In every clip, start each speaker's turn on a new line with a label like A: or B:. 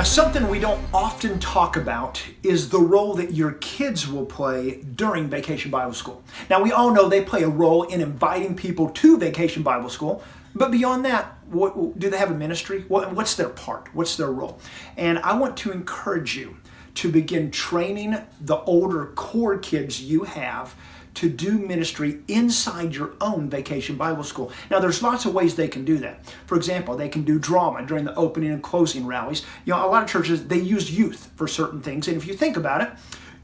A: Now, something we don't often talk about is the role that your kids will play during Vacation Bible School. Now, we all know they play a role in inviting people to Vacation Bible School, but beyond that, do they have a ministry? What's their part? What's their role? And I want to encourage you to begin training the older core kids you have to do ministry inside your own Vacation Bible School. Now, there's lots of ways they can do that. For example, they can do drama during the opening and closing rallies. You know, a lot of churches, they use youth for certain things. And if you think about it,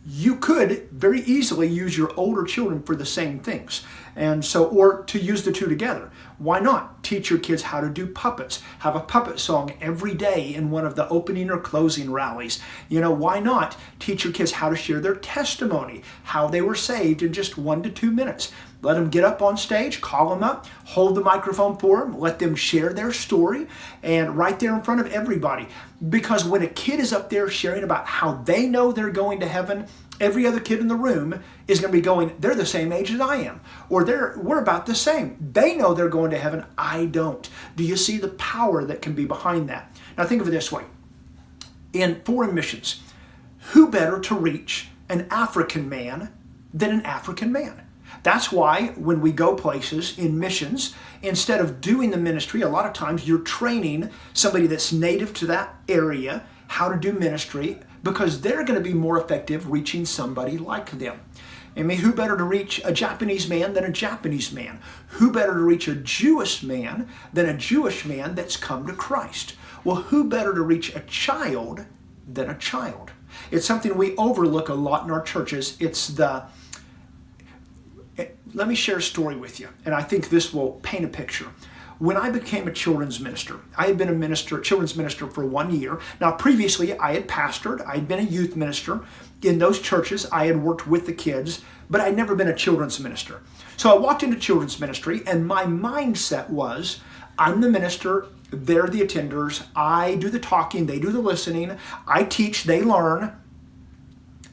A: you could very easily use your older children for the same things. And so, or to use the two together. Why not teach your kids how to do puppets? Have a puppet song every day in one of the opening or closing rallies. You know, why not teach your kids how to share their testimony, how they were saved in just 1 to 2 minutes? Let them get up on stage, call them up, hold the microphone for them, let them share their story, and right there in front of everybody. Because when a kid is up there sharing about how they know they're going to heaven, every other kid in the room is going to be going, they're the same age as I am, or we're about the same. They know they're going to heaven, I don't. Do you see the power that can be behind that? Now think of it this way. In foreign missions, who better to reach an African man than an African man? That's why when we go places in missions, instead of doing the ministry, a lot of times you're training somebody that's native to that area how to do ministry, because they're going to be more effective reaching somebody like them. I mean, who better to reach a Japanese man than a Japanese man? Who better to reach a Jewish man than a Jewish man that's come to Christ? Well, who better to reach a child than a child? It's something we overlook a lot in our churches. Let me share a story with you, and I think this will paint a picture. When I became a children's minister, I had been a children's minister for 1 year. Now, previously, I had pastored. I had been a youth minister. In those churches, I had worked with the kids, but I'd never been a children's minister. So I walked into children's ministry, and my mindset was, I'm the minister, they're the attenders, I do the talking, they do the listening, I teach, they learn.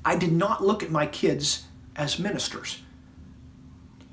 A: I did not look at my kids as ministers.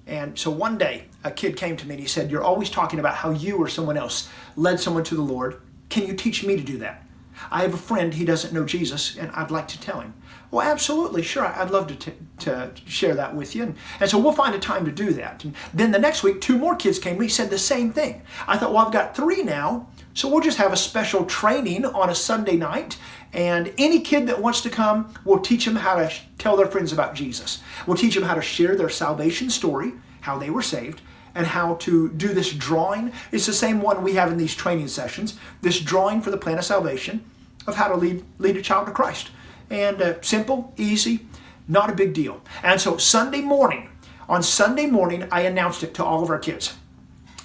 A: And so one day, a kid came to me and he said, you're always talking about how you or someone else led someone to the Lord. Can you teach me to do that? I have a friend, he doesn't know Jesus, and I'd like to tell him. Well, absolutely, sure, I'd love to share that with you. And so we'll find a time to do that. And then the next week, 2 more kids came to me, said the same thing. I thought, well, I've got 3 now, so we'll just have a special training on a Sunday night, and any kid that wants to come, we'll teach them how to tell their friends about Jesus. We'll teach them how to share their salvation story, how they were saved, and how to do this drawing. It's the same one we have in these training sessions, this drawing for the plan of salvation of how to lead a child to Christ. And simple, easy, not a big deal. And so on Sunday morning, I announced it to all of our kids.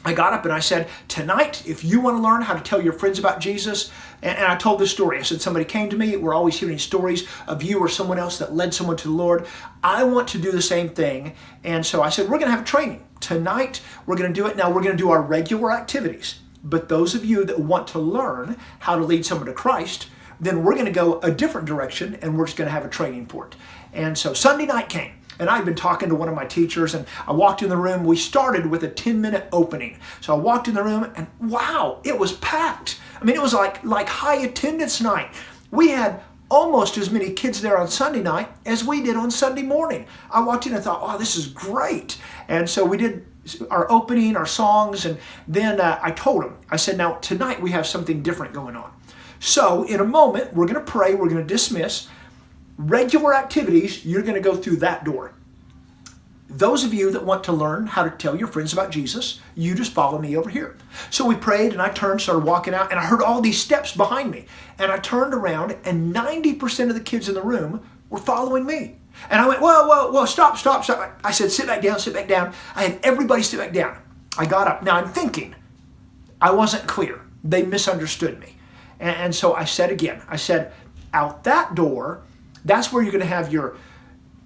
A: I got up and I said, tonight, if you want to learn how to tell your friends about Jesus, and I told this story. I said, somebody came to me. We're always hearing stories of you or someone else that led someone to the Lord. I want to do the same thing. And so I said, we're going to have a training. Tonight, we're going to do it. Now, we're going to do our regular activities. But those of you that want to learn how to lead someone to Christ, then we're going to go a different direction, and we're just going to have a training for it. And so Sunday night came. And I'd been talking to one of my teachers, and I walked in the room. We started with a 10-minute opening. So I walked in the room, and wow, it was packed. I mean, it was like high attendance night. We had almost as many kids there on Sunday night as we did on Sunday morning. I walked in and thought, oh, this is great. And so we did our opening, our songs, and then I told them, I said, now tonight we have something different going on. So in a moment, we're going to pray, we're going to dismiss. Regular activities, you're going to go through that door. Those of you that want to learn how to tell your friends about Jesus, you just follow me over here. So we prayed, and I turned, started walking out, and I heard all these steps behind me. And I turned around, and 90% of the kids in the room were following me. And I went, whoa, stop. I said, sit back down. I had everybody sit back down. I got up. Now I'm thinking, I wasn't clear. They misunderstood me. And so I said again, out that door, that's where you're going to have your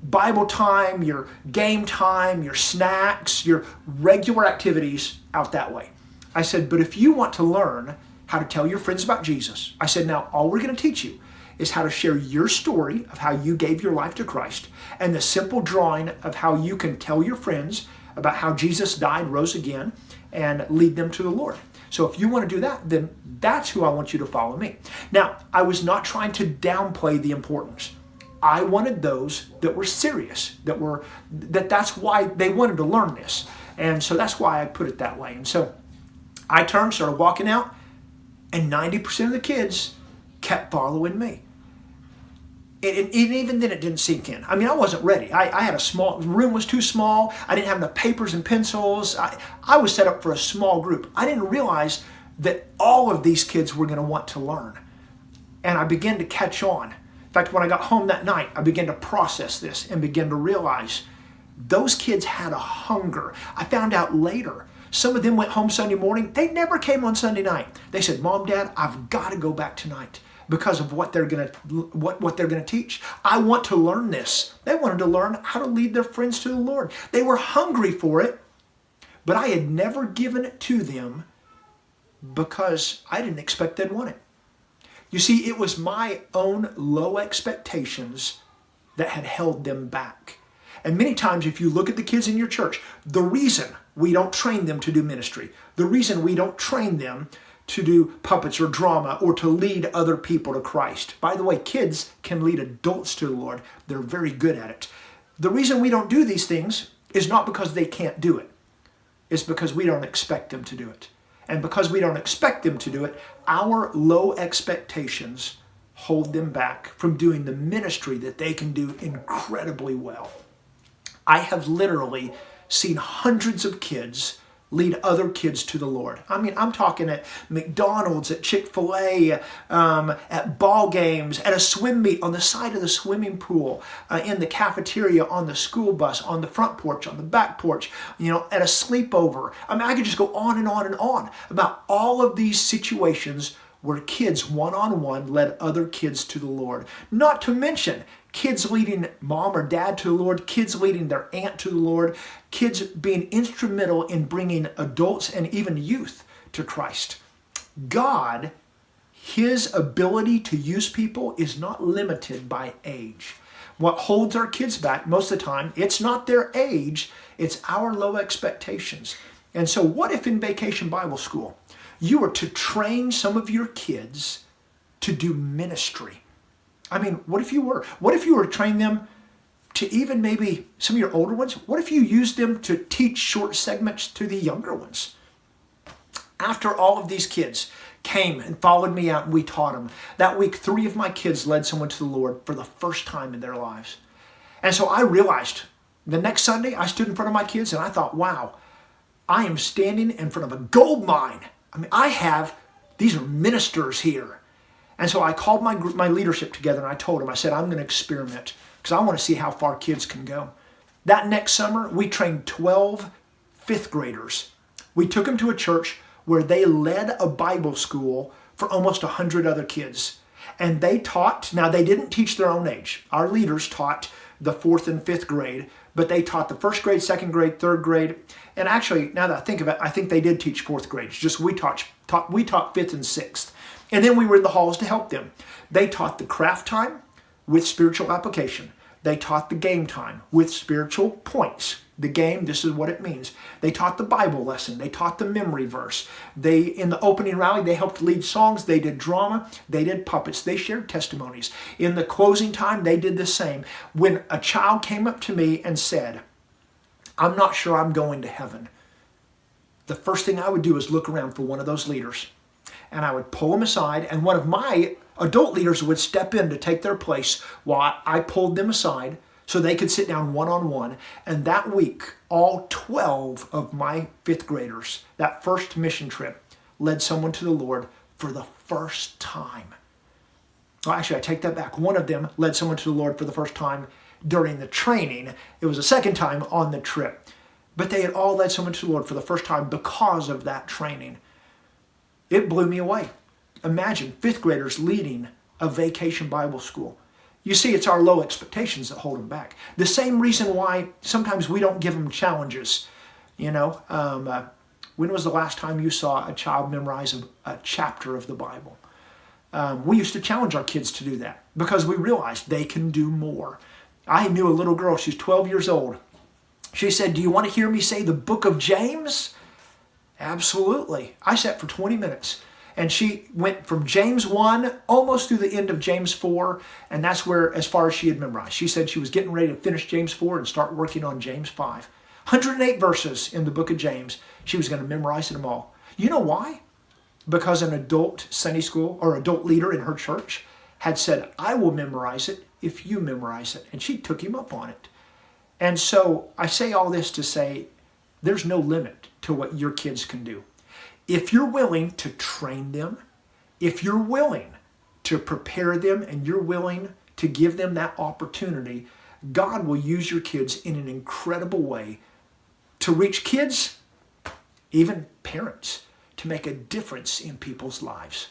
A: Bible time, your game time, your snacks, your regular activities out that way. I said, but if you want to learn how to tell your friends about Jesus, I said, now all we're going to teach you is how to share your story of how you gave your life to Christ, and the simple drawing of how you can tell your friends about how Jesus died, rose again, and lead them to the Lord. So if you want to do that, then that's who I want you to follow me. Now, I was not trying to downplay the importance. I wanted those that were serious, that's why they wanted to learn this. And so that's why I put it that way. And so I started walking out, and 90% of the kids kept following me. And even then it didn't sink in. I mean, I wasn't ready. I had the room was too small. I didn't have enough papers and pencils. I was set up for a small group. I didn't realize that all of these kids were going to want to learn. And I began to catch on. In fact, when I got home that night, I began to process this and began to realize those kids had a hunger. I found out later, some of them went home Sunday morning. They never came on Sunday night. They said, Mom, Dad, I've got to go back tonight because of what they're going to teach. I want to learn this. They wanted to learn how to lead their friends to the Lord. They were hungry for it, but I had never given it to them because I didn't expect they'd want it. You see, it was my own low expectations that had held them back. And many times, if you look at the kids in your church, the reason we don't train them to do ministry, the reason we don't train them to do puppets or drama or to lead other people to Christ. By the way, kids can lead adults to the Lord. They're very good at it. The reason we don't do these things is not because they can't do it. It's because we don't expect them to do it. And because we don't expect them to do it, our low expectations hold them back from doing the ministry that they can do incredibly well. I have literally seen hundreds of kids lead other kids to the Lord. I mean, I'm talking at McDonald's, at Chick-fil-A, at ball games, at a swim meet, on the side of the swimming pool, in the cafeteria, on the school bus, on the front porch, on the back porch, at a sleepover. I mean, I could just go on and on and on about all of these situations where kids one-on-one led other kids to the Lord. Not to mention kids leading mom or dad to the Lord, kids leading their aunt to the Lord, kids being instrumental in bringing adults and even youth to Christ. God, His ability to use people is not limited by age. What holds our kids back most of the time, it's not their age, it's our low expectations. And so what if in Vacation Bible School, you were to train some of your kids to do ministry? I mean, what if you were? What if you were to train them to even maybe some of your older ones? What if you used them to teach short segments to the younger ones? After all of these kids came and followed me out and we taught them, that week 3 of my kids led someone to the Lord for the first time in their lives. And so I realized the next Sunday I stood in front of my kids and I thought, wow, I am standing in front of a gold mine. I mean, these are ministers here. And so I called my leadership together and I told them, I said, I'm going to experiment because I want to see how far kids can go. That next summer, we trained 12 fifth graders. We took them to a church where they led a Bible school for almost 100 other kids. And they taught, now they didn't teach their own age. Our leaders taught the 4th and 5th grade, but they taught the 1st grade, 2nd grade, 3rd grade. And actually, now that I think of it, I think they did teach 4th grade. It's just we taught 5th and 6th. And then we were in the halls to help them. They taught the craft time with spiritual application. They taught the game time with spiritual points. The game, this is what it means. They taught the Bible lesson. They taught the memory verse. In the opening rally, they helped lead songs. They did drama. They did puppets. They shared testimonies. In the closing time, they did the same. When a child came up to me and said, I'm not sure I'm going to heaven, the first thing I would do is look around for one of those leaders. And I would pull them aside, and one of my adult leaders would step in to take their place while I pulled them aside so they could sit down one-on-one. And that week, all 12 of my 5th graders, that first mission trip, led someone to the Lord for the first time. Well, actually, I take that back. One of them led someone to the Lord for the first time during the training. It was the second time on the trip. But they had all led someone to the Lord for the first time because of that training. It blew me away. Imagine 5th graders leading a Vacation Bible School. You see, it's our low expectations that hold them back. The same reason why sometimes we don't give them challenges. When was the last time you saw a child memorize a chapter of the Bible? We used to challenge our kids to do that because we realized they can do more. I knew a little girl, she's 12 years old. She said, do you want to hear me say the book of James? Absolutely. I sat for 20 minutes. And she went from James 1 almost through the end of James 4, and that's where, as far as she had memorized. She said she was getting ready to finish James 4 and start working on James 5. 108 verses in the book of James. She was going to memorize them all. You know why? Because an adult Sunday school or adult leader in her church had said, I will memorize it if you memorize it. And she took him up on it. And so I say all this to say there's no limit to what your kids can do. If you're willing to train them, if you're willing to prepare them and you're willing to give them that opportunity, God will use your kids in an incredible way to reach kids, even parents, to make a difference in people's lives.